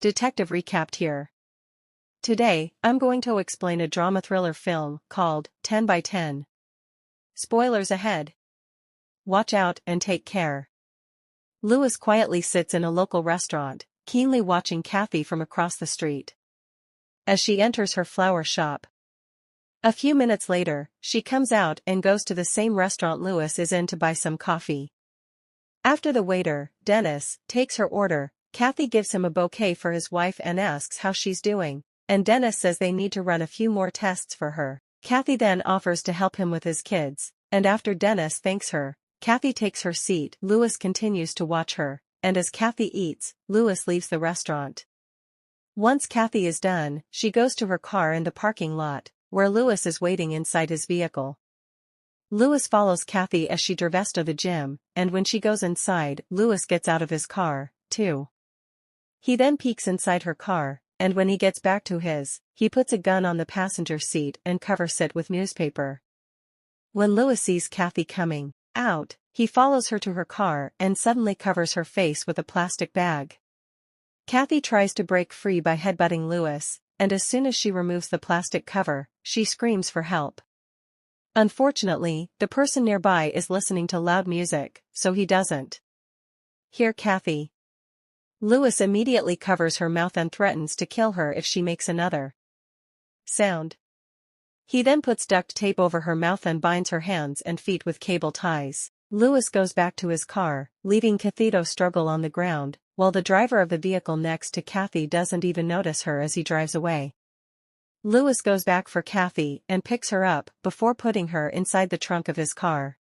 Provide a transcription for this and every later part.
Detective Recapped here. Today, I'm going to explain a drama thriller film called 10 by 10. Spoilers ahead. Watch out and take care. Lewis quietly sits in a local restaurant, keenly watching Cathy from across the street. As she enters her flower shop. A few minutes later, she comes out and goes to the same restaurant Lewis is in to buy some coffee. After the waiter, Dennis, takes her order, Cathy gives him a bouquet for his wife and asks how she's doing, and Dennis says they need to run a few more tests for her. Cathy then offers to help him with his kids, and after Dennis thanks her, Cathy takes her seat. Lewis continues to watch her, and as Cathy eats, Lewis leaves the restaurant. Once Cathy is done, she goes to her car in the parking lot, where Lewis is waiting inside his vehicle. Lewis follows Cathy as she drives to the gym, and when she goes inside, Lewis gets out of his car, too. He then peeks inside her car, and when he gets back to his, he puts a gun on the passenger seat and covers it with newspaper. When Lewis sees Cathy coming out, he follows her to her car and suddenly covers her face with a plastic bag. Cathy tries to break free by headbutting Lewis, and as soon as she removes the plastic cover, she screams for help. Unfortunately, the person nearby is listening to loud music, so he doesn't hear Cathy. Lewis immediately covers her mouth and threatens to kill her if she makes another sound. He then puts duct tape over her mouth and binds her hands and feet with cable ties. Lewis goes back to his car, leaving Cathy to struggle on the ground, while the driver of the vehicle next to Cathy doesn't even notice her as he drives away. Lewis goes back for Cathy and picks her up before putting her inside the trunk of his car.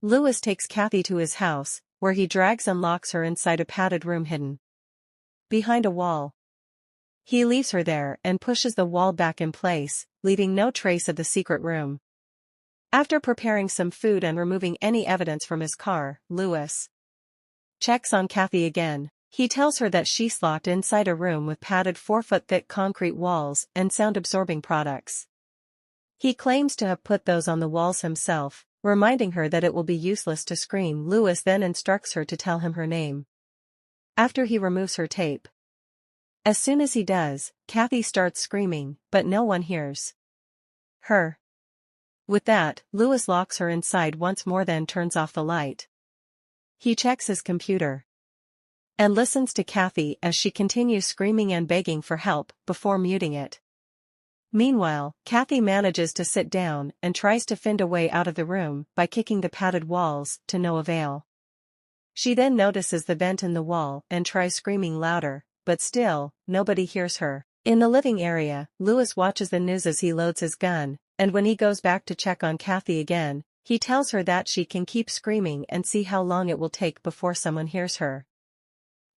Lewis takes Cathy to his house, where he drags and locks her inside a padded room hidden behind a wall. He leaves her there and pushes the wall back in place, leaving no trace of the secret room. After preparing some food and removing any evidence from his car, Lewis checks on Cathy again. He tells her that she's locked inside a room with padded 4-foot-thick concrete walls and sound-absorbing products. He claims to have put those on the walls himself, reminding her that it will be useless to scream. Lewis then instructs her to tell him her name. After he removes her tape. As soon as he does, Cathy starts screaming, but no one hears her. With that, Lewis locks her inside once more, then turns off the light. He checks his computer and listens to Cathy as she continues screaming and begging for help before muting it. Meanwhile, Cathy manages to sit down and tries to find a way out of the room by kicking the padded walls, to no avail. She then notices the vent in the wall and tries screaming louder, but still, nobody hears her. In the living area, Lewis watches the news as he loads his gun, and when he goes back to check on Cathy again, he tells her that she can keep screaming and see how long it will take before someone hears her.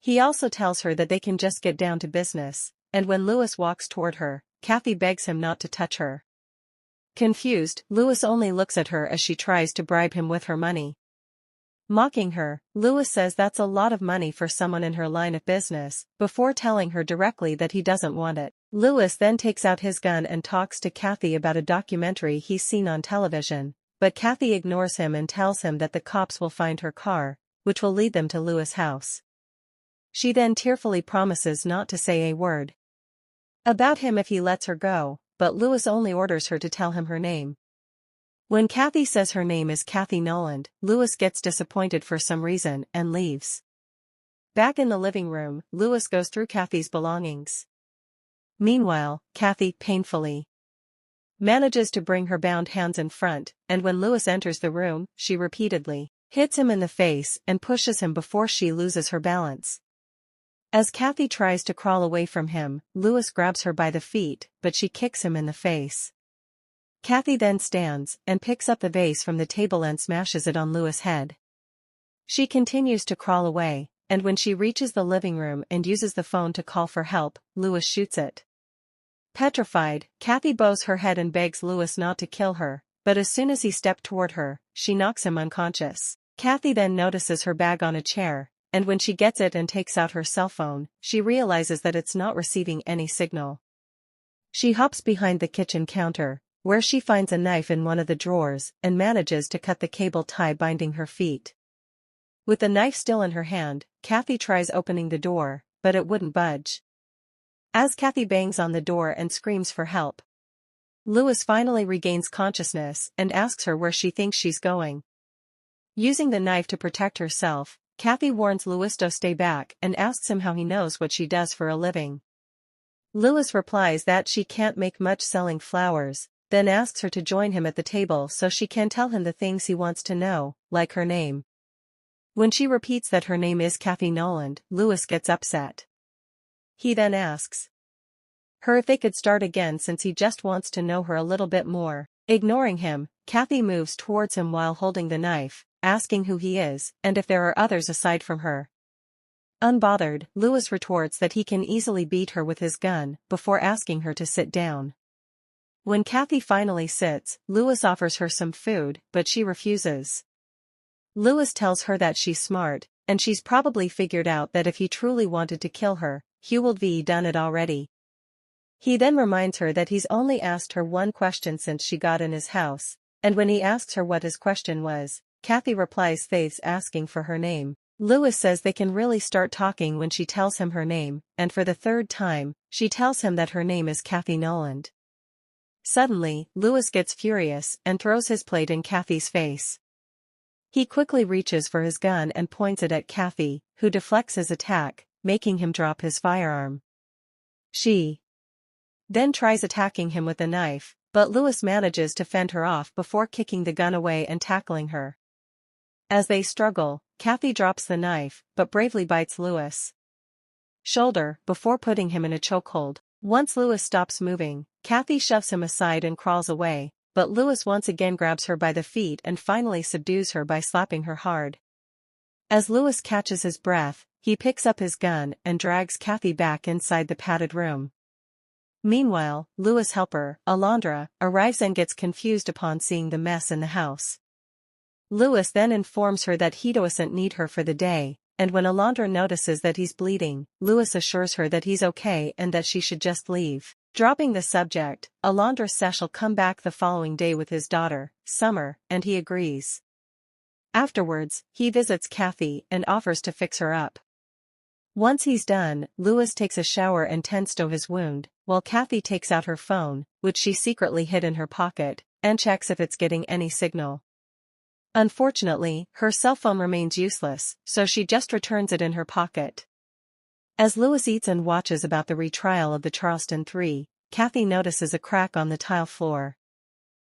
He also tells her that they can just get down to business, and when Lewis walks toward her, Cathy begs him not to touch her. Confused, Lewis only looks at her as she tries to bribe him with her money. Mocking her, Lewis says that's a lot of money for someone in her line of business, before telling her directly that he doesn't want it. Lewis then takes out his gun and talks to Cathy about a documentary he's seen on television, but Cathy ignores him and tells him that the cops will find her car, which will lead them to Lewis' house. She then tearfully promises not to say a word about him if he lets her go, but Lewis only orders her to tell him her name. When Cathy says her name is Cathy Noland, Lewis gets disappointed for some reason and leaves. Back in the living room, Lewis goes through Cathy's belongings. Meanwhile, Cathy painfully manages to bring her bound hands in front, and when Lewis enters the room, she repeatedly hits him in the face and pushes him before she loses her balance. As Cathy tries to crawl away from him, Lewis grabs her by the feet, but she kicks him in the face. Cathy then stands and picks up the vase from the table and smashes it on Lewis' head. She continues to crawl away, and when she reaches the living room and uses the phone to call for help, Lewis shoots it. Petrified, Cathy bows her head and begs Lewis not to kill her, but as soon as he stepped toward her, she knocks him unconscious. Cathy then notices her bag on a chair, and when she gets it and takes out her cell phone, she realizes that it's not receiving any signal. She hops behind the kitchen counter, where she finds a knife in one of the drawers and manages to cut the cable tie binding her feet. With the knife still in her hand, Cathy tries opening the door, but it wouldn't budge. As Cathy bangs on the door and screams for help, Lewis finally regains consciousness and asks her where she thinks she's going. Using the knife to protect herself, Cathy warns Lewis to stay back and asks him how he knows what she does for a living. Lewis replies that she can't make much selling flowers, then asks her to join him at the table so she can tell him the things he wants to know, like her name. When she repeats that her name is Cathy Noland, Lewis gets upset. He then asks her if they could start again since he just wants to know her a little bit more. Ignoring him, Cathy moves towards him while holding the knife, asking who he is and if there are others aside from her. Unbothered, Lewis retorts that he can easily beat her with his gun before asking her to sit down. When Cathy finally sits, Lewis offers her some food, but she refuses. Lewis tells her that she's smart, and she's probably figured out that if he truly wanted to kill her, he would have done it already. He then reminds her that he's only asked her one question since she got in his house, and when he asks her what his question was, Cathy replies Faith's asking for her name. Lewis says they can really start talking when she tells him her name, and for the third time, she tells him that her name is Cathy Noland. Suddenly, Lewis gets furious and throws his plate in Cathy's face. He quickly reaches for his gun and points it at Cathy, who deflects his attack, making him drop his firearm. She then tries attacking him with a knife, but Lewis manages to fend her off before kicking the gun away and tackling her. As they struggle, Cathy drops the knife, but bravely bites Lewis' shoulder before putting him in a chokehold. Once Lewis stops moving, Cathy shoves him aside and crawls away, but Lewis once again grabs her by the feet and finally subdues her by slapping her hard. As Lewis catches his breath, he picks up his gun and drags Cathy back inside the padded room. Meanwhile, Lewis' helper, Alondra, arrives and gets confused upon seeing the mess in the house. Lewis then informs her that he doesn't need her for the day, and when Alondra notices that he's bleeding, Lewis assures her that he's okay and that she should just leave. Dropping the subject, Alondra says she'll come back the following day with his daughter, Summer, and he agrees. Afterwards, he visits Cathy and offers to fix her up. Once he's done, Lewis takes a shower and tends to his wound, while Cathy takes out her phone, which she secretly hid in her pocket, and checks if it's getting any signal. Unfortunately, her cell phone remains useless, so she just returns it in her pocket. As Lewis eats and watches about the retrial of the Charleston 3, Cathy notices a crack on the tile floor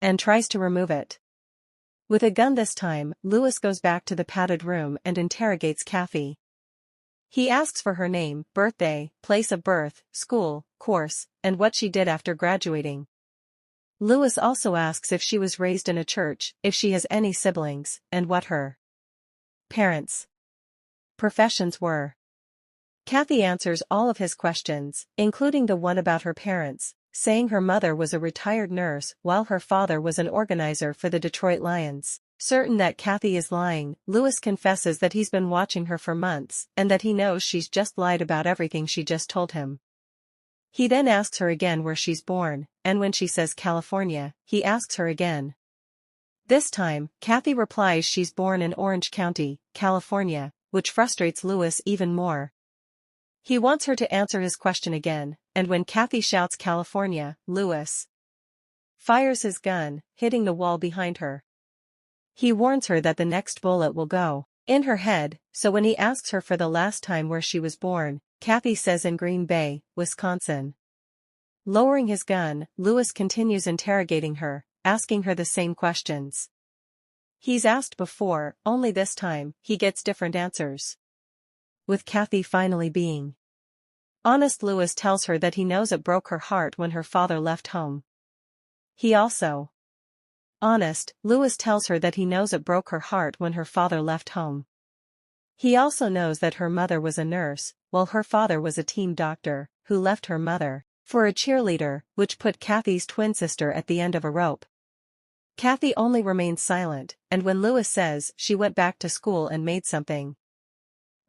and tries to remove it. With a gun this time, Lewis goes back to the padded room and interrogates Cathy. He asks for her name, birthday, place of birth, school, course, and what she did after graduating. Lewis also asks if she was raised in a church, if she has any siblings, and what her parents' professions were. Cathy answers all of his questions, including the one about her parents, saying her mother was a retired nurse while her father was an organizer for the Detroit Lions. Certain that Cathy is lying, Lewis confesses that he's been watching her for months and that he knows she's just lied about everything she just told him. He then asks her again where she's born, and when she says California, he asks her again. This time, Cathy replies she's born in Orange County, California, which frustrates Lewis even more. He wants her to answer his question again, and when Cathy shouts California, Lewis fires his gun, hitting the wall behind her. He warns her that the next bullet will go in her head, so when he asks her for the last time where she was born, Cathy says in Green Bay, Wisconsin. Lowering his gun, Lewis continues interrogating her, asking her the same questions he's asked before, only this time, he gets different answers. With Cathy finally being honest, Lewis tells her that he knows it broke her heart when her father left home. He also honest, Lewis tells her that he knows it broke her heart when her father left home. He also knows that her mother was a nurse, while her father was a team doctor, who left her mother for a cheerleader, which put Cathy's twin sister at the end of a rope. Cathy only remains silent, and when Lewis says she went back to school and made something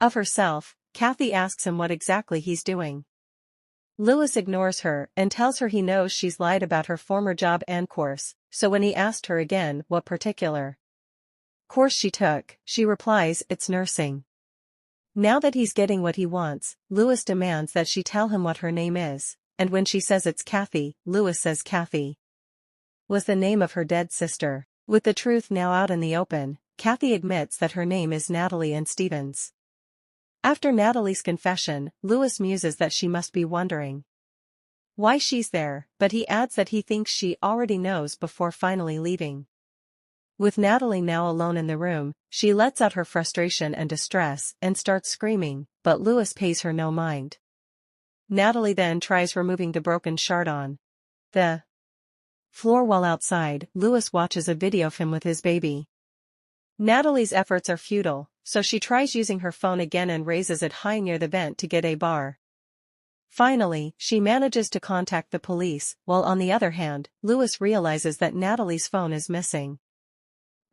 of herself, Cathy asks him what exactly he's doing. Lewis ignores her and tells her he knows she's lied about her former job and course, so when he asked her again what particular course she took, she replies it's nursing. Now that he's getting what he wants, Lewis demands that she tell him what her name is, and when she says it's Cathy, Lewis says Cathy was the name of her dead sister. With the truth now out in the open, Cathy admits that her name is Natalie Ann Stevens. After Natalie's confession, Lewis muses that she must be wondering why she's there, but he adds that he thinks she already knows before finally leaving. With Natalie now alone in the room, she lets out her frustration and distress and starts screaming, but Lewis pays her no mind. Natalie then tries removing the broken shard on the floor while outside. Lewis watches a video of him with his baby. Natalie's efforts are futile, so she tries using her phone again and raises it high near the vent to get a bar. Finally, she manages to contact the police, while on the other hand, Lewis realizes that Natalie's phone is missing.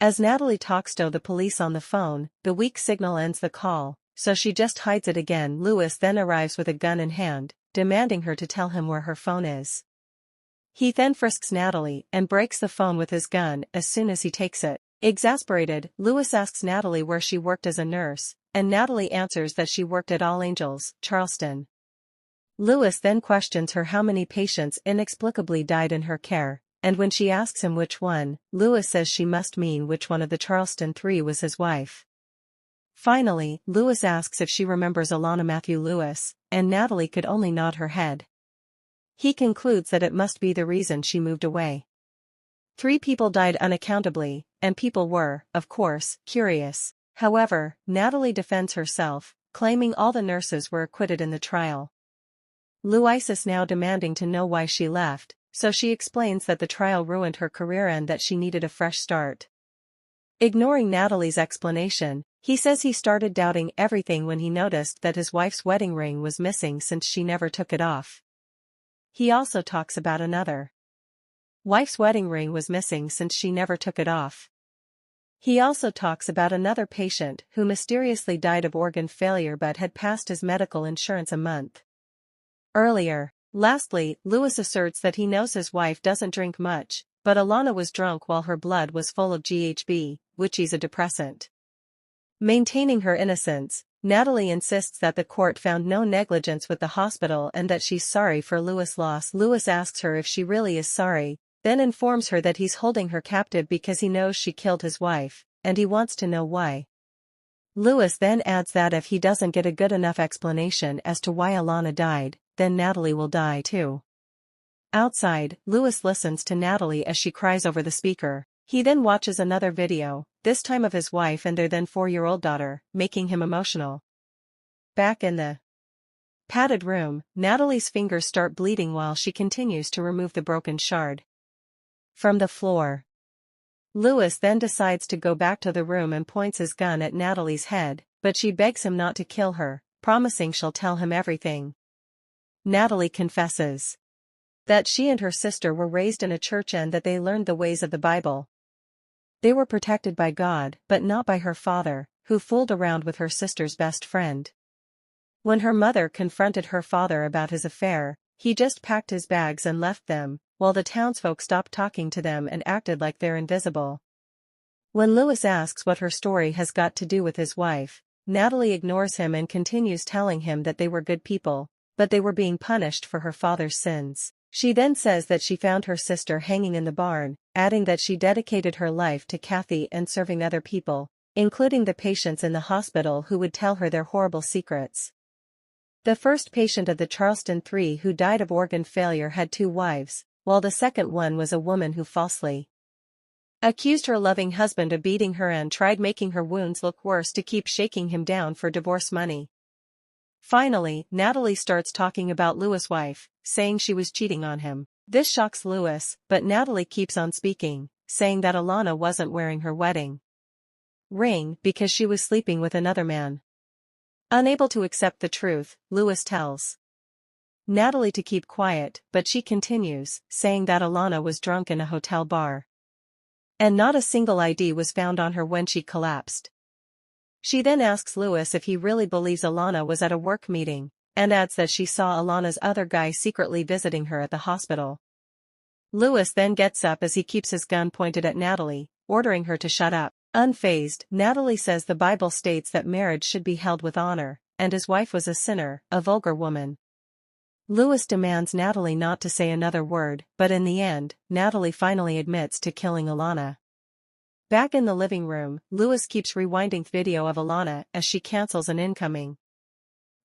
As Natalie talks to the police on the phone, the weak signal ends the call, so she just hides it again. Lewis then arrives with a gun in hand, demanding her to tell him where her phone is. He then frisks Natalie and breaks the phone with his gun as soon as he takes it. Exasperated, Lewis asks Natalie where she worked as a nurse, and Natalie answers that she worked at All Angels, Charleston. Lewis then questions her how many patients inexplicably died in her care, and when she asks him which one, Lewis says she must mean which one of the Charleston three was his wife. Finally, Lewis asks if she remembers Alana Matthew Lewis, and Natalie could only nod her head. He concludes that it must be the reason she moved away. 3 people died unaccountably, and people were, of course, curious. However, Natalie defends herself, claiming all the nurses were acquitted in the trial. Lewis is now demanding to know why she left, so she explains that the trial ruined her career and that she needed a fresh start. Ignoring Natalie's explanation, he says he started doubting everything when he noticed that his wife's wedding ring was missing since she never took it off. He also talks about another wife's wedding ring was missing since she never took it off. He also talks about another patient who mysteriously died of organ failure but had passed his medical insurance a month earlier. Lastly, Lewis asserts that he knows his wife doesn't drink much, but Alana was drunk while her blood was full of GHB, which is a depressant. Maintaining her innocence, Natalie insists that the court found no negligence with the hospital and that she's sorry for Lewis' loss. Lewis asks her if she really is sorry, then informs her that he's holding her captive because he knows she killed his wife, and he wants to know why. Lewis then adds that if he doesn't get a good enough explanation as to why Alana died, then Natalie will die too. Outside, Lewis listens to Natalie as she cries over the speaker. He then watches another video, this time of his wife and their then 4-year-old daughter, making him emotional. Back in the padded room, Natalie's fingers start bleeding while she continues to remove the broken shard from the floor. Lewis then decides to go back to the room and points his gun at Natalie's head, but she begs him not to kill her, promising she'll tell him everything. Natalie confesses that she and her sister were raised in a church and that they learned the ways of the Bible. They were protected by God, but not by her father, who fooled around with her sister's best friend. When her mother confronted her father about his affair, he just packed his bags and left them, while the townsfolk stopped talking to them and acted like they're invisible. When Lewis asks what her story has got to do with his wife, Natalie ignores him and continues telling him that they were good people, but they were being punished for her father's sins. She then says that she found her sister hanging in the barn, adding that she dedicated her life to Cathy and serving other people, including the patients in the hospital who would tell her their horrible secrets. The first patient of the Charleston 3 who died of organ failure had 2 wives, while the second one was a woman who falsely accused her loving husband of beating her and tried making her wounds look worse to keep shaking him down for divorce money. Finally, Natalie starts talking about Lewis' wife, saying she was cheating on him. This shocks Lewis, but Natalie keeps on speaking, saying that Alana wasn't wearing her wedding ring because she was sleeping with another man. Unable to accept the truth, Lewis tells Natalie to keep quiet, but she continues, saying that Alana was drunk in a hotel bar, and not a single ID was found on her when she collapsed. She then asks Lewis if he really believes Alana was at a work meeting, and adds that she saw Alana's other guy secretly visiting her at the hospital. Lewis then gets up as he keeps his gun pointed at Natalie, ordering her to shut up. Unfazed, Natalie says the Bible states that marriage should be held with honor, and his wife was a sinner, a vulgar woman. Louis demands Natalie not to say another word, but in the end, Natalie finally admits to killing Alana. Back in the living room, Louis keeps rewinding video of Alana as she cancels an incoming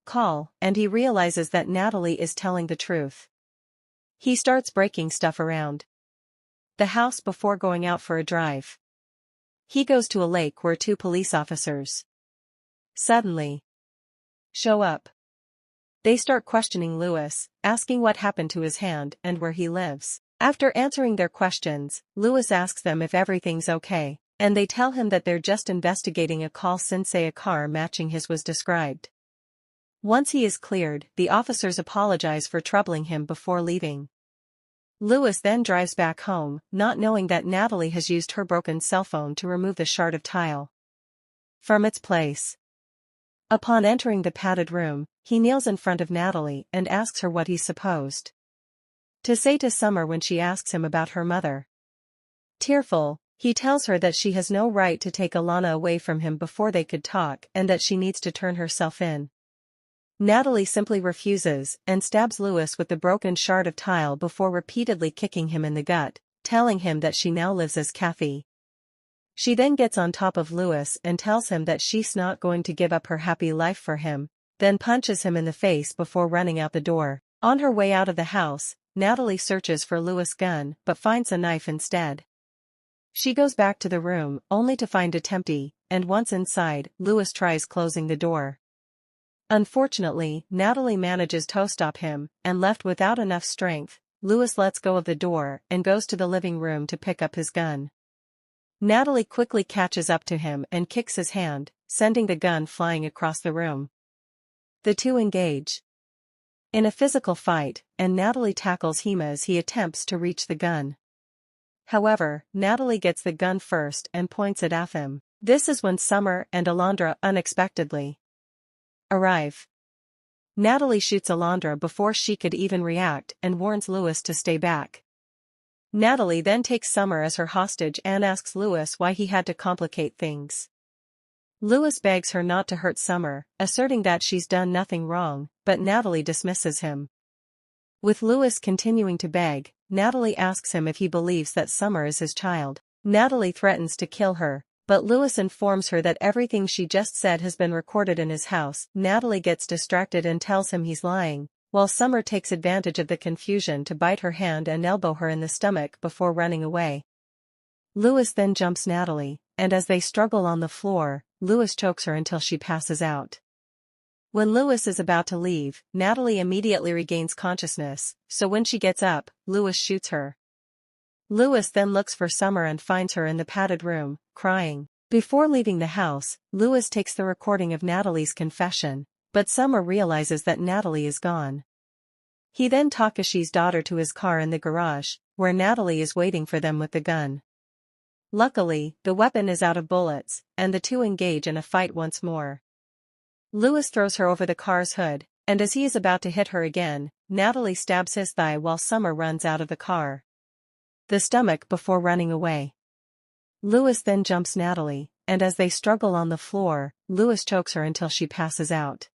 call, and he realizes that Natalie is telling the truth. He starts breaking stuff around the house before going out for a drive. He goes to a lake where two police officers suddenly show up. They start questioning Louis, asking what happened to his hand and where he lives. After answering their questions, Louis asks them if everything's okay, and they tell him that they're just investigating a call since a car matching his was described. Once he is cleared, the officers apologize for troubling him before leaving. Louis then drives back home, not knowing that Natalie has used her broken cell phone to remove the shard of tile from its place. Upon entering the padded room, he kneels in front of Natalie and asks her what he's supposed to say to Summer when she asks him about her mother. Tearful, he tells her that she has no right to take Alana away from him before they could talk and that she needs to turn herself in. Natalie simply refuses and stabs Louis with the broken shard of tile before repeatedly kicking him in the gut, telling him that she now lives as Cathy. She then gets on top of Louis and tells him that she's not going to give up her happy life for him, then punches him in the face before running out the door. On her way out of the house, Natalie searches for Louis' gun but finds a knife instead. She goes back to the room only to find it empty, and once inside, Louis tries closing the door. Unfortunately, Natalie manages to stop him, and left without enough strength, Louis lets go of the door and goes to the living room to pick up his gun. Natalie quickly catches up to him and kicks his hand, sending the gun flying across the room. The two engage in a physical fight, and Natalie tackles him as he attempts to reach the gun. However, Natalie gets the gun first and points it at him. This is when Summer and Alondra unexpectedly arrive. Natalie shoots Alondra before she could even react and warns Louis to stay back. Natalie then takes Summer as her hostage and asks Louis why he had to complicate things. Louis begs her not to hurt Summer, asserting that she's done nothing wrong, but Natalie dismisses him. With Louis continuing to beg, Natalie asks him if he believes that Summer is his child. Natalie threatens to kill her, but Louis informs her that everything she just said has been recorded in his house. Natalie gets distracted and tells him he's lying, while Summer takes advantage of the confusion to bite her hand and elbow her in the stomach before running away. Louis then jumps Natalie, and as they struggle on the floor, Louis chokes her until she passes out. When Louis is about to leave, Natalie immediately regains consciousness, so when she gets up, Louis shoots her. Louis then looks for Summer and finds her in the padded room, crying. Before leaving the house, Louis takes the recording of Natalie's confession, but Summer realizes that Natalie is gone. He then takes Takashi's daughter to his car in the garage, where Natalie is waiting for them with the gun. Luckily, the weapon is out of bullets, and the two engage in a fight once more. Louis throws her over the car's hood, and as he is about to hit her again, Natalie stabs his thigh while Summer runs out of the car. The stomach before running away. Louis then jumps Natalie, and as they struggle on the floor, Louis chokes her until she passes out.